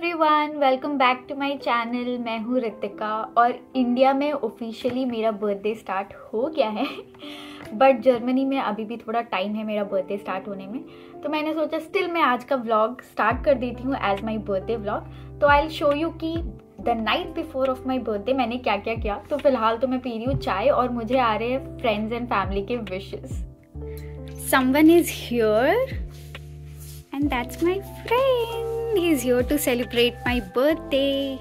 Everyone, welcome back to my channel. मैं हूँ रितिका और इंडिया में ऑफिशियली मेरा बर्थडे स्टार्ट हो गया है बट जर्मनी में अभी भी थोड़ा टाइम है मेरा बर्थडे स्टार्ट होने में। तो मैंने सोचा स्टिल मैं आज का व्लॉग स्टार्ट कर देती हूँ एज माई बर्थडे व्लॉग। तो आई विल शो यू कि the night before of my birthday मैंने क्या क्या किया। तो फिलहाल तो मैं पी रही हूँ चाय और मुझे आ रहे हैं फ्रेंड्स एंड फैमिली के wishes. Someone is here and that's my friend. He's here to celebrate my birthday.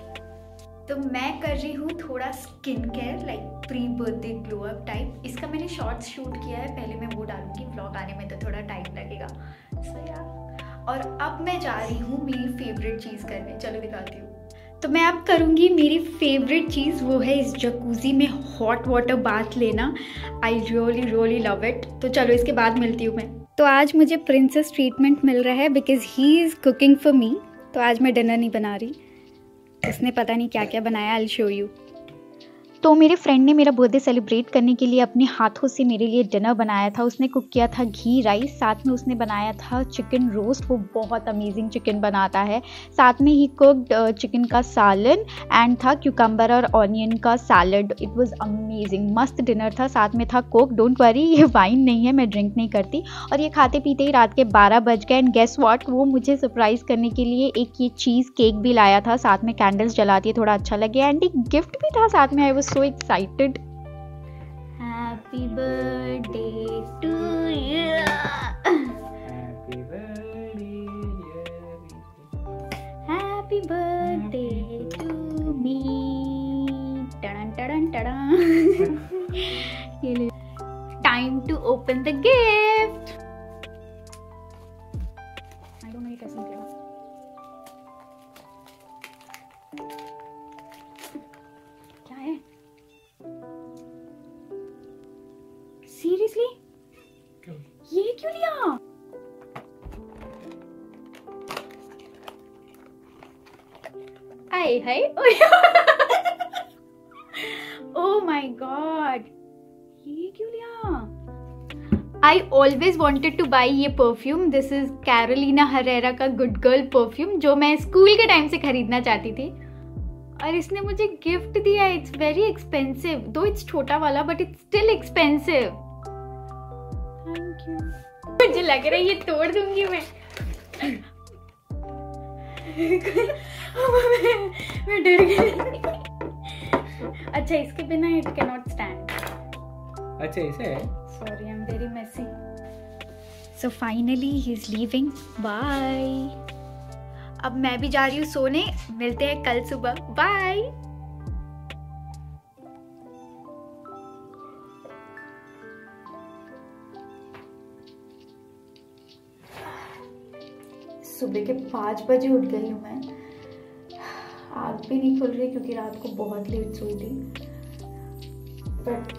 तो मैं कर रही हूँ थोड़ा skin care like pre birthday glow up type. इसका मैंने शॉर्ट्स शूट किया है, पहले मैं वो डालूंगी। व्लॉग आने में तो थोड़ा टाइम लगेगा। सो यार, और अब मैं जा रही हूँ मेरी फेवरेट चीज़ करने। चलो दिखाती हूँ। तो मैं अब करूँगी मेरी फेवरेट चीज़, वो है इस जकूज़ी में हॉट वाटर बाथ लेना। I really love it. तो चलो इसके बाद मिलती हूँ मैं। तो आज मुझे प्रिंसेस ट्रीटमेंट मिल रहा है because he is cooking for me. तो आज मैं डिनर नहीं बना रही, उसने पता नहीं क्या क्या बनाया। I will show you. तो मेरे फ्रेंड ने मेरा बर्थडे सेलिब्रेट करने के लिए अपने हाथों से मेरे लिए डिनर बनाया था। उसने कुक किया था घी राइस, साथ में उसने बनाया था चिकन रोस्ट। वो बहुत अमेजिंग चिकन बनाता है। साथ में ही कुक्ड चिकन का सालन एंड था क्यूकम्बर और ऑनियन का सैलड। इट वाज अमेजिंग, मस्त डिनर था। साथ में था कोक। डोंट वरी, ये वाइन नहीं है, मैं ड्रिंक नहीं करती। और ये खाते पीते ही रात के 12 बज गए। एंड गेस व्हाट, वो मुझे सरप्राइज़ करने के लिए एक ये चीज़ केक भी लाया था। साथ में कैंडल्स जलाती है, थोड़ा अच्छा लगे। एंड एक गिफ्ट भी था साथ में। I was so excited. Happy birthday to you. Happy birthday, Happy birthday to me. Tadan tadan. Time to open the gift. I don't know ये कैसे निकलेगा। क्या है? सीरियसली ये क्यों लिया? आए हाय, ओह माय गॉड, ये क्यों लिया? I always wanted to buy ये perfume. This is Carolina Herrera का गुड गर्ल परफ्यूम, जो मैं स्कूल के टाइम से खरीदना चाहती थी और इसने मुझे गिफ्ट दिया। इट्स वेरी एक्सपेंसिव, दो इट्स छोटा वाला but it's still expensive. Thank you. मुझे लग रहा है ये तोड़ दूंगी मैं। मैं डर गई। अच्छा, इसके बिना इट कैन नॉट स्टैंड। अच्छा ऐसे है। Sorry, I am very messy. So finally he is leaving. Bye. अब मैं भी जा रही हूँ सोने। मिलते हैं कल सुबह। बाय। सुबह के 5 बजे उठ गई हूँ मैं। आँख भी नहीं खुल रही क्योंकि रात को बहुत लेट सोई थी। बट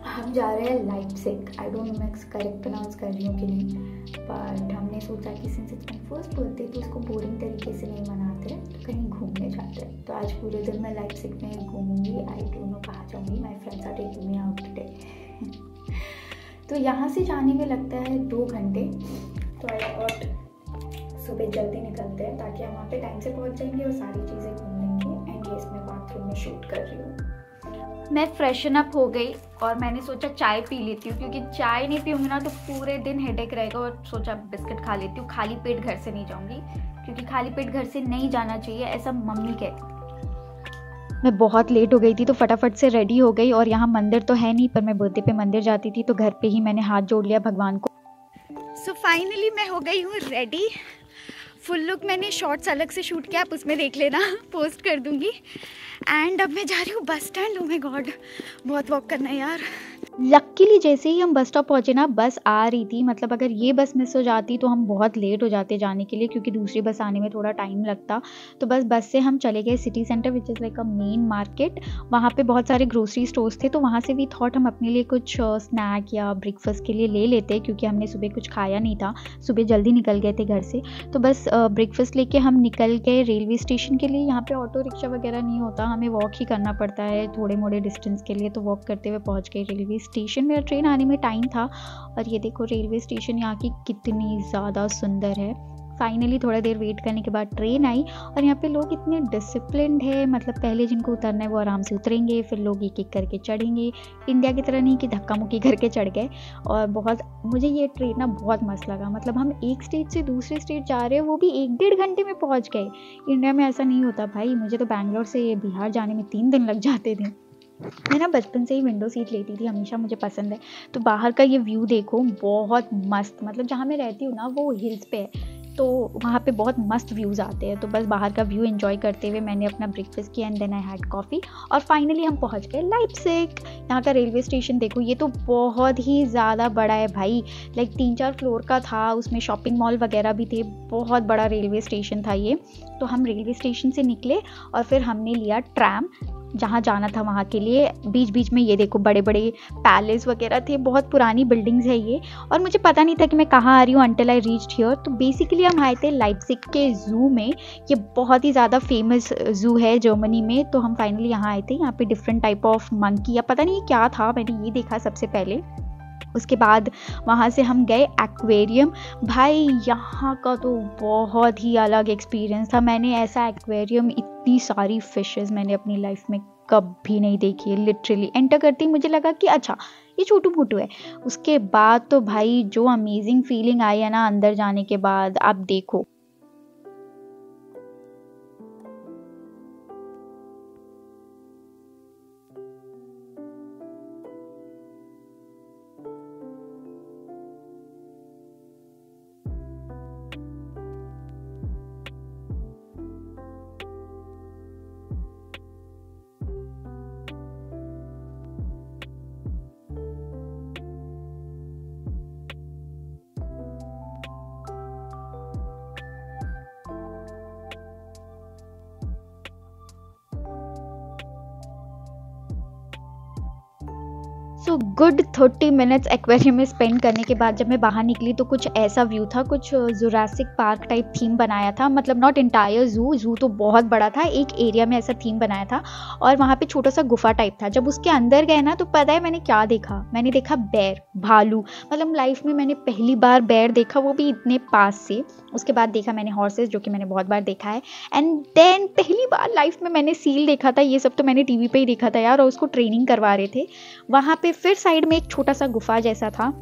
हम जा रहे हैं लाइप्जिग। आई डोंट नो मैं करेक्ट प्रोनाउंस कर रही हूँ कि नहीं, बट हमने सोचा कि since it's my first birthday तो इसको बोरिंग तरीके से नहीं मनाते, तो कहीं घूमने जाते हैं। तो आज पूरे दिन मैं लाइप्जिग में घूमूंगी। आई डोंट नो कहाँ जाऊँगी। My friends are taking me out today. तो यहाँ से जाने में लगता है 2 घंटे। तो आई थॉट सुबह जल्दी निकलते हैं ताकि हम वहाँ पे टाइम से पहुँच जाएंगे और सारी चीज़ें घूम लेंगे। एंड ये मैं बाथरूम में शूट कर रही हूँ। मैं फ्रेशन अप हो गई और मैंने सोचा चाय पी लेती हूँ, क्योंकि चाय नहीं पीऊँगी ना तो पूरे दिन हेडेक रहेगा। और सोचा बिस्किट खा लेती हूँ। खाली पेट घर से नहीं जाऊँगी, क्योंकि खाली पेट घर से नहीं जाना चाहिए, ऐसा मम्मी कहती। मैं बहुत लेट हो गई थी तो फटाफट से रेडी हो गई। और यहाँ मंदिर तो है नहीं, पर मैं बर्थडे पे मंदिर जाती थी तो घर पे ही मैंने हाथ जोड़ लिया भगवान को। सो फाइनली मैं हो गई हूँ रेडी। फुल लुक मैंने शॉर्ट्स अलग से शूट किया, आप उसमें देख लेना, पोस्ट कर दूँगी। एंड अब मैं जा रही हूँ bus stand. Oh my God, बहुत वॉक करना है यार। लकीली जैसे ही हम बस स्टॉप पहुँचे ना, बस आ रही थी। मतलब अगर ये बस मिस हो जाती तो हम बहुत लेट हो जाते जाने के लिए, क्योंकि दूसरी बस आने में थोड़ा टाइम लगता। तो बस से हम चले गए city centre, which is like a main market. वहाँ पे बहुत सारे ग्रोसरी स्टोर्स थे, तो वहाँ से भी थॉट हम अपने लिए कुछ स्नैक या ब्रेकफास्ट के लिए ले लेते, क्योंकि हमने सुबह कुछ खाया नहीं था। सुबह जल्दी निकल गए थे घर से। तो बस ब्रेकफास्ट लेके हम निकल गए रेलवे स्टेशन के लिए। यहाँ पे ऑटो रिक्शा वगैरह नहीं होता, हमें वॉक ही करना पड़ता है थोड़े मोड़े डिस्टेंस के लिए। तो वॉक करते हुए पहुँच गए रेलवे स्टेशन। मेरा ट्रेन आने में टाइम था। और ये देखो रेलवे स्टेशन यहाँ की कितनी ज़्यादा सुंदर है। फाइनली थोड़ा देर वेट करने के बाद ट्रेन आई और यहाँ पे लोग इतने डिसिप्लिन्ड है, मतलब पहले जिनको उतरना है वो आराम से उतरेंगे, फिर लोग एक एक करके चढ़ेंगे। इंडिया की तरह नहीं कि धक्का मुक्की करके चढ़ गए। और बहुत मुझे ये ट्रेन ना बहुत मस्त लगा, मतलब हम एक स्टेट से दूसरे स्टेट जा रहे हैं वो भी 1-1.5 घंटे में पहुँच गए। इंडिया में ऐसा नहीं होता भाई, मुझे तो बैंगलोर से बिहार जाने में 3 दिन लग जाते थे। मैं ना बचपन से ही विंडो सीट लेती थी, हमेशा मुझे पसंद है। तो बाहर का ये व्यू देखो बहुत मस्त, मतलब जहाँ मैं रहती हूँ ना वो हिल्स पे है, तो वहाँ पे बहुत मस्त व्यूज़ आते हैं। तो बस बाहर का व्यू एंजॉय करते हुए मैंने अपना ब्रेकफास्ट किया and then I had coffee और फाइनली हम पहुँच गए लाइप्ज़िग। यहाँ का रेलवे स्टेशन देखो, ये तो बहुत ही ज़्यादा बड़ा है भाई, लाइक 3-4 फ्लोर का था, उसमें शॉपिंग मॉल वगैरह भी थे, बहुत बड़ा रेलवे स्टेशन था ये। तो हम रेलवे स्टेशन से निकले और फिर हमने लिया ट्रैम जहाँ जाना था वहाँ के लिए। बीच बीच में ये देखो बड़े बड़े पैलेस वगैरह थे, बहुत पुरानी बिल्डिंग्स है ये, और मुझे पता नहीं था कि मैं कहाँ आ रही हूँ अंटिल आई रीच्ड हियर। तो बेसिकली हम आए थे लाइप्ज़िग के ज़ू में, ये बहुत ही ज़्यादा फेमस ज़ू है जर्मनी में। तो हम फाइनली यहाँ आए थे, यहाँ पे डिफरेंट टाइप ऑफ मंकी या पता नहीं क्या था, मैंने ये देखा सबसे पहले। उसके बाद वहाँ से हम गए एक्वेरियम। भाई यहाँ का तो बहुत ही अलग एक्सपीरियंस था, मैंने ऐसा एक्वेरियम, इतनी सारी फिशेस मैंने अपनी लाइफ में कभी नहीं देखी है। लिटरली एंटर करते ही मुझे लगा कि अच्छा ये छोटू मोटू है। उसके बाद तो भाई जो अमेजिंग फीलिंग आई है ना अंदर जाने के बाद, आप देखो। सो गुड 30 मिनट्स एक्वेरियम में स्पेंड करने के बाद जब मैं बाहर निकली तो कुछ ऐसा व्यू था, कुछ जुरासिक पार्क टाइप थीम बनाया था, मतलब नॉट इंटायर ज़ू तो बहुत बड़ा था, एक एरिया में ऐसा थीम बनाया था और वहाँ पे छोटा सा गुफा टाइप था। जब उसके अंदर गए ना तो पता है मैंने क्या देखा, मैंने देखा बैर, भालू, मतलब लाइफ में मैंने पहली बार बैर देखा, वो भी इतने पास से। उसके बाद देखा मैंने हॉर्सेस, जो कि मैंने बहुत बार देखा है, एंड देन पहली बार लाइफ में मैंने सील देखा था। ये सब तो मैंने टीवी पे ही देखा था यार, और उसको ट्रेनिंग करवा रहे थे वहाँ पे। फिर साइड में एक छोटा सा गुफा जैसा था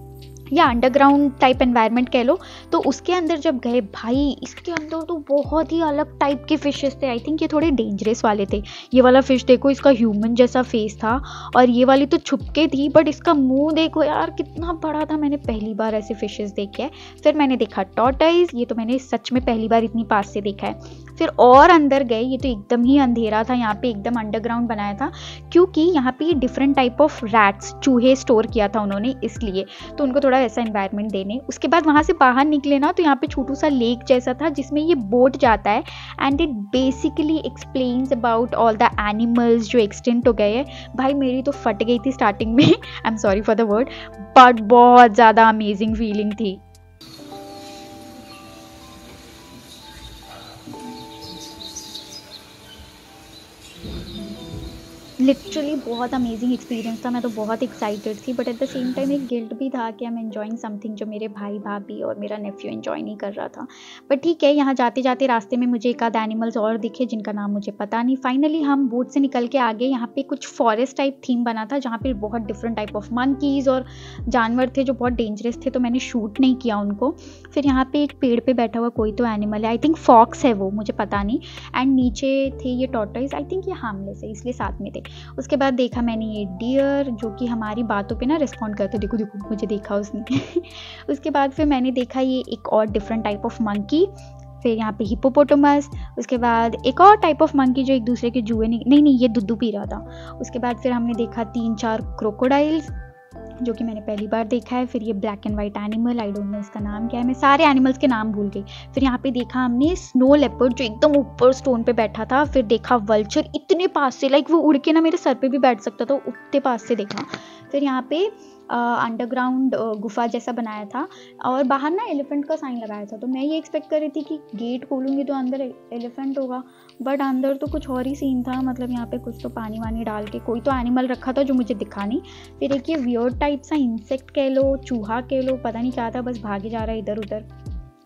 या अंडरग्राउंड टाइप एनवायरनमेंट कह लो, तो उसके अंदर जब गए भाई, इसके अंदर तो बहुत ही अलग टाइप के फिशेस थे। आई थिंक ये थोड़े डेंजरस वाले थे। ये वाला फिश देखो, इसका ह्यूमन जैसा फेस था, और ये वाली तो छुपके थी, बट इसका मुंह देखो यार कितना बड़ा था। मैंने पहली बार ऐसे फिशेस देखे हैं। फिर मैंने देखा टॉर्टोइज, ये तो मैंने सच में पहली बार इतनी पास से देखा है। फिर और अंदर गए, ये तो एकदम ही अंधेरा था, यहाँ पे एकदम अंडरग्राउंड बनाया था क्योंकि यहाँ पे डिफरेंट टाइप ऑफ रैट्स, चूहे स्टोर किया था उन्होंने, इसलिए तो उनको थोड़ा ऐसा एनवायरनमेंट देने। उसके बाद वहाँ से बाहर निकले ना तो यहाँ पे छोटू सा लेक जैसा था जिसमें ये बोट जाता है, and it basically explains about all the animals जो एक्सटिंक्ट हो गए हैं। भाई मेरी तो फट गई थी स्टार्टिंग में, I am sorry for the word, but बहुत ज़्यादा अमेजिंग फीलिंग थी। लिटरली बहुत अमेजिंग एक्सपीरियंस था, मैं तो बहुत एक्साइटेड थी, but at the same time एक गिल्ट भी था कि आई एम एन्जॉइंग समथिंग जो मेरे भाई भाभी और मेरा नेफ्यू एन्जॉय नहीं कर रहा था। बट ठीक है, यहाँ जाते जाते रास्ते में मुझे एक आध एनिमल्स और दिखे जिनका नाम मुझे पता नहीं। फाइनली हम बोट से निकल के आगे, यहाँ पे कुछ फॉरेस्ट टाइप थीम बना था जहाँ पे बहुत डिफरेंट टाइप ऑफ मंकीज़ और जानवर थे जो बहुत डेंजरस थे, तो मैंने शूट नहीं किया उनको। फिर यहाँ पे एक पेड़ पे बैठा हुआ कोई तो एनिमल है, आई थिंक फॉक्स है वो, मुझे पता नहीं, एंड नीचे थे ये टॉर्टोइज, आई थिंक ये हार्मलेस है इसलिए साथ में थे। उसके बाद देखा मैंने ये डियर जो कि हमारी बातों पे ना रिस्पॉन्ड करते, देखो देखो मुझे देखा उसने। उसके बाद फिर मैंने देखा ये एक और डिफरेंट टाइप ऑफ मंकी, फिर यहाँ पे हिपोपोटामस, उसके बाद एक और टाइप ऑफ मंकी जो एक दूसरे के जुए नहीं ये दूध पी रहा था। उसके बाद फिर हमने देखा 3-4 क्रोकोडाइल्स जो कि मैंने पहली बार देखा है। फिर ये black and white animal, I don't know इसका नाम क्या है, मैं सारे एनिमल्स के नाम भूल गई। फिर यहाँ पे देखा हमने स्नो लेपर्ड जो एकदम ऊपर स्टोन पे बैठा था। फिर देखा वल्चर इतने पास से, लाइक वो उड़ के ना मेरे सर पे भी बैठ सकता था, उतने पास से देखा। फिर यहाँ पे अंडरग्राउंड गुफा जैसा बनाया था और बाहर ना एलिफेंट का साइन लगाया था, तो मैं ये एक्सपेक्ट कर रही थी कि गेट खोलूँगी तो अंदर एलिफेंट होगा, बट अंदर तो कुछ और ही सीन था। मतलब यहाँ पे कुछ तो पानी वानी डाल के कोई तो एनिमल रखा था जो मुझे दिखा नहीं। फिर एक ये वियर्ड टाइप सा इंसेक्ट कह लो, चूहा कह लो, पता नहीं क्या था, बस भागे जा रहा है इधर उधर।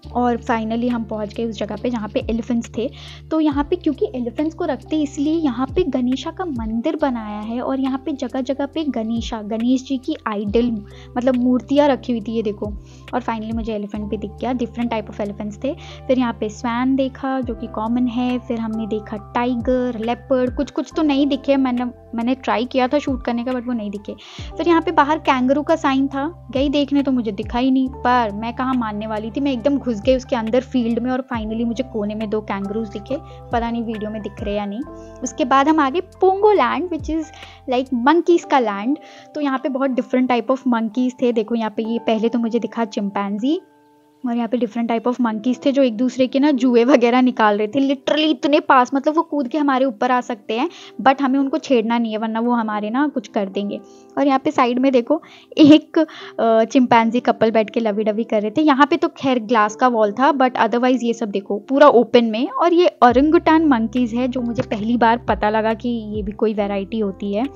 और फाइनली हम पहुंच गए उस जगह पे जहाँ पे एलिफेंट्स थे। तो यहाँ पे क्योंकि एलिफेंट्स को रखते इसलिए यहाँ पे गणेशा का मंदिर बनाया है, और यहाँ पे जगह जगह पे गणेश जी की आइडल मतलब मूर्तियाँ रखी हुई थी, ये देखो। और फाइनली मुझे एलिफेंट भी दिख गया, डिफरेंट टाइप ऑफ एलिफेंट्स थे। फिर यहाँ पे स्वैन देखा जो कि कॉमन है, फिर हमने देखा टाइगर, लेपर्ड, कुछ तो नहीं दिखे, मैंने ट्राई किया था शूट करने का बट वो नहीं दिखे। फिर यहाँ पे बाहर कैंगरू का साइन था, गई देखने तो मुझे दिखा ही नहीं, पर मैं कहाँ मानने वाली थी, मैं एकदम घुस गई उसके अंदर फील्ड में, और फाइनली मुझे कोने में 2 कैंगरूज दिखे, पता नहीं वीडियो में दिख रहे या नहीं। उसके बाद हम आगे Pongo land which is like monkeys का लैंड। तो यहाँ पे बहुत डिफरेंट टाइप ऑफ मंकीज़ थे, देखो यहाँ पे ये पहले तो मुझे दिखा चिंपैंजी, और यहाँ पे डिफरेंट टाइप ऑफ मंकीज़ थे जो एक दूसरे के ना जुए वगैरह निकाल रहे थे, लिटरली इतने पास, मतलब वो कूद के हमारे ऊपर आ सकते हैं बट हमें उनको छेड़ना नहीं है वरना वो हमारे ना कुछ कर देंगे। और यहाँ पे साइड में देखो एक चिंपैंजी कपल बैठ के लवी डवी कर रहे थे। यहाँ पे तो खैर ग्लास का वॉल था बट अदरवाइज ये सब देखो पूरा ओपन में। और ये ओरंगुटान मंकीज़ है जो मुझे पहली बार पता लगा कि ये भी कोई वैरायटी होती है।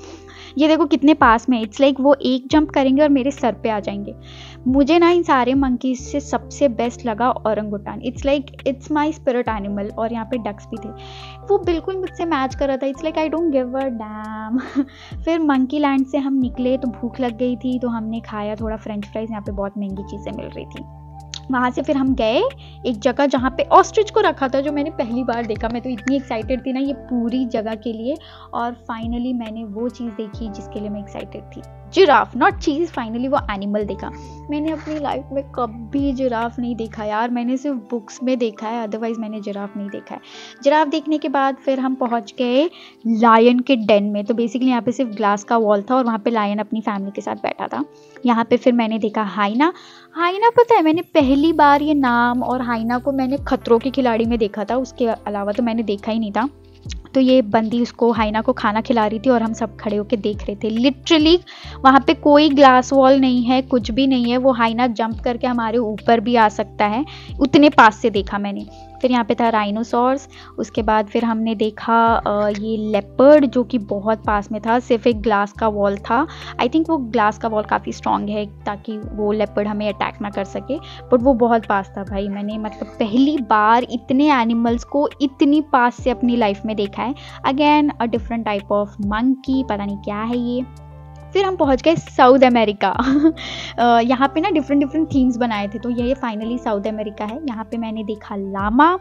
ये देखो कितने पास में, इट्स लाइक वो एक जंप करेंगे और मेरे सर पे आ जाएंगे। मुझे ना इन सारे मंकीज से सबसे बेस्ट लगा orangutan, it's like it's my spirit animal. और यहाँ पे डक्स भी थे, वो बिल्कुल मुझसे मैच कर रहा था, it's like I don't give a dam. फिर मंकी लैंड से हम निकले तो भूख लग गई थी तो हमने खाया थोड़ा फ्रेंच फ्राइज, यहाँ पे बहुत महंगी चीज़ें मिल रही थी। वहाँ से फिर हम गए एक जगह जहाँ पे ऑस्ट्रिच को रखा था जो मैंने पहली बार देखा, मैं तो इतनी एक्साइटेड थी ना ये पूरी जगह के लिए। और फाइनली मैंने वो चीज़ देखी जिसके लिए मैं एक्साइटेड थी, जिराफ, नॉट चीज़, फाइनली वो एनिमल देखा। मैंने अपनी लाइफ में कभी जिराफ नहीं देखा यार, मैंने सिर्फ बुक्स में देखा है, अदरवाइज मैंने जिराफ नहीं देखा है। जिराफ देखने के बाद फिर हम पहुँच गए लायन के डेन में। तो बेसिकली यहाँ पे सिर्फ ग्लास का वॉल था और वहाँ पे लायन अपनी फैमिली के साथ बैठा था। यहाँ पे फिर मैंने देखा हाइना। पता है मैंने पहली बार ये नाम, और हाइना को मैंने खतरों के खिलाड़ी में देखा था, उसके अलावा तो मैंने देखा ही नहीं था। तो ये बंदी उसको हाइना को खाना खिला रही थी और हम सब खड़े होके देख रहे थे। लिटरली वहाँ पे कोई ग्लास वॉल नहीं है, कुछ भी नहीं है, वो हाइना जंप करके हमारे ऊपर भी आ सकता है, उतने पास से देखा मैंने। फिर यहाँ पे था राइनोसॉर्स, उसके बाद फिर हमने देखा ये लेपर्ड जो कि बहुत पास में था, सिर्फ एक ग्लास का वॉल था। आई थिंक वो ग्लास का वॉल काफ़ी स्ट्रॉन्ग है ताकि वो लेपर्ड हमें अटैक ना कर सके, बट वो बहुत पास था भाई। मैंने मतलब पहली बार इतने एनिमल्स को इतनी पास से अपनी लाइफ में देखा है। Again a different type of monkey, पता नहीं क्या है ये। फिर हम पहुंच गए साउथ अमेरिका। यहाँ पे ना डिफरेंट थीम्स बनाए थे, तो ये फाइनली साउथ अमेरिका है। यहाँ पे मैंने देखा लामा,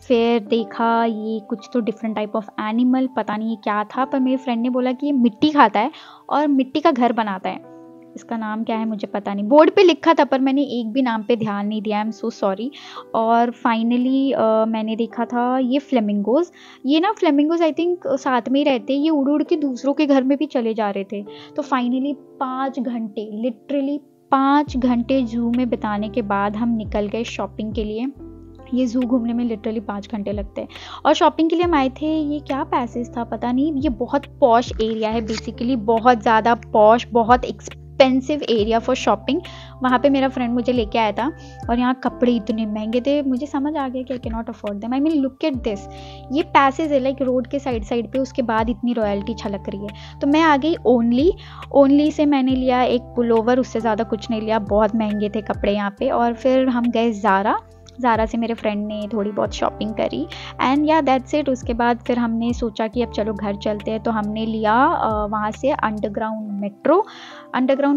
फिर देखा ये कुछ तो डिफरेंट टाइप ऑफ एनिमल, पता नहीं ये क्या था, पर मेरे फ्रेंड ने बोला कि ये मिट्टी खाता है और मिट्टी का घर बनाता है। इसका नाम क्या है मुझे पता नहीं, बोर्ड पे लिखा था पर मैंने एक भी नाम पे ध्यान नहीं दिया, आई एम सो सॉरी। और फाइनली मैंने देखा था ये फ्लेमिंगोज। ये ना फ्लेमिंगोज आई थिंक साथ में ही रहते हैं, ये उड़ उड़ के दूसरों के घर में भी चले जा रहे थे। तो फाइनली 5 घंटे, लिटरली 5 घंटे जू में बिताने के बाद हम निकल गए शॉपिंग के लिए। ये जू घूमने में लिटरली 5 घंटे लगते हैं। और शॉपिंग के लिए हम आए थे, ये क्या पैसेज था पता नहीं, ये बहुत पॉश एरिया है बेसिकली, बहुत ज़्यादा पॉश, बहुत एक्सपेंसिव एरिया फॉर शॉपिंग। वहाँ पे मेरा फ्रेंड मुझे लेके आया था और यहाँ कपड़े इतने महंगे थे, मुझे समझ आ गया कि I can not afford them. I mean look at this, ये पैसेज है लाइक रोड के साइड पे, उसके बाद इतनी रॉयल्टी छलक रही है। तो मैं आ गई ओनली से मैंने लिया एक पुलोवर, उससे ज़्यादा कुछ नहीं लिया, बहुत महंगे थे कपड़े यहाँ पे। और फिर हम गए ज़ारा से मेरे फ्रेंड ने थोड़ी बहुत शॉपिंग करी एंड या दैट्स इट। उसके बाद फिर हमने सोचा कि अब चलो घर चलते हैं, तो हमने लिया वहाँ से अंडरग्राउंड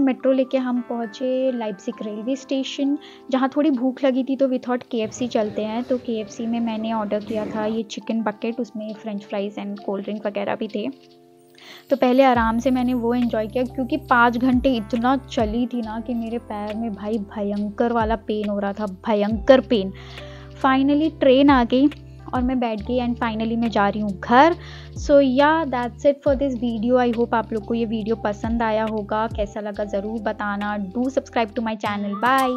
मेट्रो लेके हम पहुँचे लाइप्जिग रेलवे स्टेशन, जहाँ थोड़ी भूख लगी थी तो वी थॉट KFC चलते हैं। तो KFC में मैंने ऑर्डर किया था ये चिकन बकेट, उसमें French fries and cold drink वगैरह भी थे। तो पहले आराम से मैंने वो एंजॉय किया क्योंकि 5 घंटे इतना चली थी ना कि मेरे पैर में भाई भयंकर वाला पेन हो रहा था, भयंकर पेन। फाइनली ट्रेन आ गई और मैं बैठ गई एंड फाइनली मैं जा रही हूँ घर। सो या that's it for this video. I hope आप लोग को ये वीडियो पसंद आया होगा, कैसा लगा ज़रूर बताना। Do subscribe to my channel, bye.